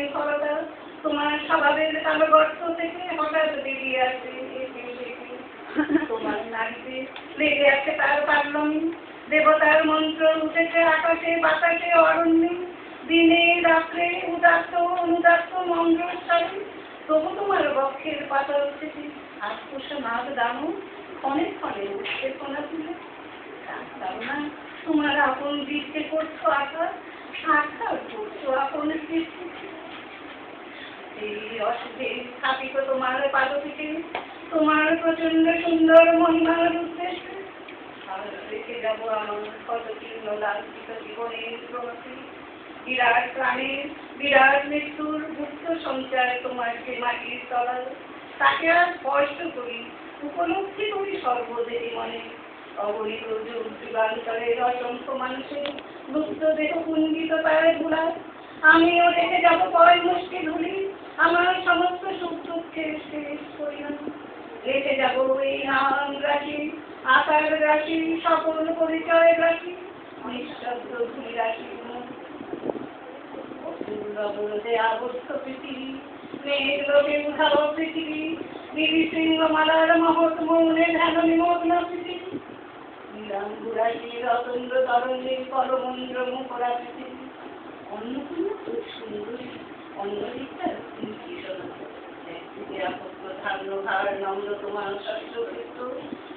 শৃঙ্খলতা তোমার স্বভাবের কালো গর্ত থেকে হঠাৎ বেরিয়ে আসে তোমার নাড়িতে লেগে আছে তার পাগলামি দেবতার মন্ত্র উঠেছে আকাশে বাতাসে অরণ্যে দিনে রাত্রে উদাত্ত অনুদাত্ত মন্ত্রস্বরে তবু তোমার বক্ষের পাতা উঠেছে আশপুষ নাগ দানো ক্ষণে ক্ষণে উঠছে কোনা তুলে না তোমার আপন বীরকে করছো আঘাত সাক্ষাৎ করছো আপন সৃষ্টি এই অসুখে স্থাপিত তোমার পাদটিকে তোমার প্রচন্ড সুন্দর মহিমার উদ্দেশ্যে আর রেখে যাবো আমার কতকীর্ণ লাঞ্ছিত জীবনের প্রগতি বিরাট প্রাণের বিরাট মৃত্যুর গুপ্ত সঞ্চয় তোমার সে মাটির তলায় তাকে আর স্পষ্ট করি উপলব্ধি করি সর্বদেবী মনে অগণিত যুগ যুগান্তরের অসংখ্য মানুষের লুপ্ত দেহ কুঞ্জিত তার ধুলায় আমিও দেখে যাবো কয় মুষ্টি ধুলি আমার সমস্ত সুখ দুঃখের শেষ পরিণাম রেখে যাবো এই নাম রাশি আকার রাশি সকল পরিচয় রাশি নিঃশব্দ ধুলি রাশি অপূর্ণবরদে আবদ্ধ পৃথিবী মেঘলোকে উধাও পৃথিবী নিবিশৃঙ্গমালার মহৎ মৌনে ধ্যান নিমগ্ন পৃথিবী নীলাম্বুরাশি রতন্দ্র তরঙ্গের পরমন্দ্র মুখরা পৃথিবী অন্নপূর্ণা খুব সুন্দরী অন্যদিকটা ধারণভার নম্র তোমার শাস্ত্রক্ষেত্র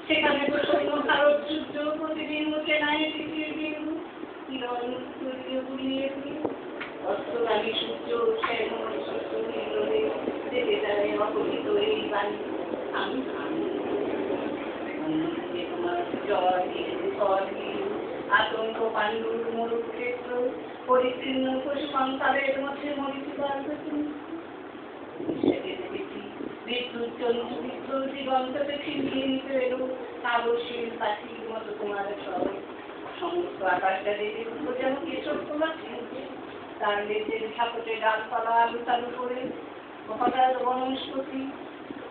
সেখানে প্রসন্ন ভারত যুদ্ধ প্রতিদিন মুখে নাই পৃথিবীর বিন্দু কিরণ সূর্য গুলিয়ে দিয়ে অস্ত্রগামী সূর্য শ্যামল শস্য নির্লোভে যেতে যায় অগণিত এই বাণী আমি অন্যদিকে তোমার জল আতঙ্ক পাণ্ডুর মরুক্ষেত্র পরিচ্ছিন্ন পশু সংসারের মধ্যে মরিচিকার বিদ্যুৎ চন্দ্রবিত্র জীবন্তকে ছিনিয়ে নিতে এলো কাবশীল পাখির মতো তোমার সব সমস্ত আকাশটা দেখে যেমন কেশর তোলা ছিনছে তার লেজের ঝাপটে ডালপালা আলু চালু করে হঠাৎ বনস্পতি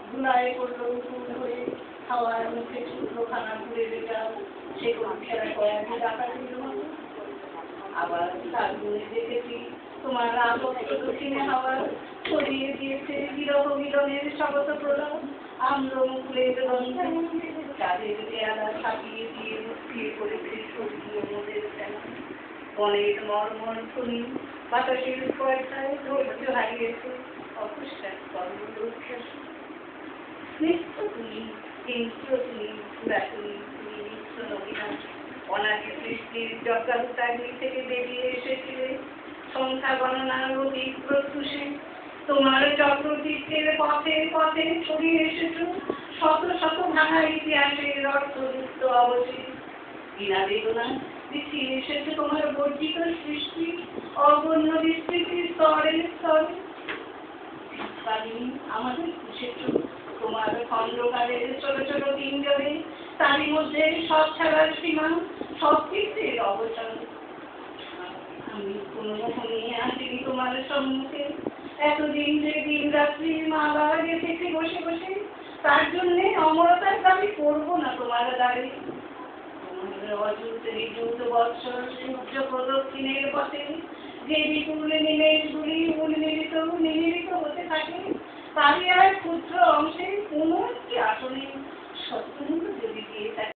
ধুলায় পড়লো ফুল ধরে হাওয়ার মুখে ছুটলো খানা ঘুরে বেটাও সে কোনো খেলা কয়েকটি ডাকাতির মতো আবার তার গুণে দেখেছি তোমার আবক্ত দক্ষিণে হাওয়া ছড়িয়ে দিয়েছে বিরহ মিলনের স্বাগত প্রলাপ আম্র মুকুলের গন্ধে চাঁদের পেয়ালা ছাপিয়ে দিয়ে মুক্তিয়ে করেছে স্বর্গীয় মোদের খেলা বনের মর্মর ধ্বনি বাতাসের পয়সায় ধৈর্য হারিয়েছে অপরিষ্কার কর্মোচ্ছ্বাস নিত্য তুলি হিংস্র তুলি পুরাতুলি তুলি নিত্য নবীনা অনাদি সৃষ্টির যজ্ঞাবতাগ্নি থেকে বেরিয়ে এসেছিলে সংখ্যা গণনার অধিক প্রত্যুষে তোমার চক্রতীর্থের পথে পথে ছড়িয়ে এসেছ শত শত ভাঙা ইতিহাসের অর্থযুক্ত অবশেষ বিনা বেদনা মিছিল এসেছে তোমার বর্জিত সৃষ্টি অগণ্য বিস্তৃতির স্তরে স্তরে আমাদের খুশেছ তোমার খণ্ডকালের ছোট ছোট তিনজনে তারই মধ্যে সব ছাড়ার সীমা সব ক্ষেত্রের অবসান আমি কোনো নিয়ে আসিনি তোমার সম্মুখে এতদিন যে দিন রাত্রি মালা রেখেছি বসে বসে তার জন্যে অমরতার দাবি করবো না তোমার দ্বারে তোমার অযুত ঋজুত বৎসর সূর্য প্রদক্ষিণের পথে যে বিপুল নিমেষগুলি নিমিলিত হতে থাকে তারই আর ক্ষুদ্র অংশে কোনো একটি আসনে সত্যমূল্য যদি দিয়ে থাকে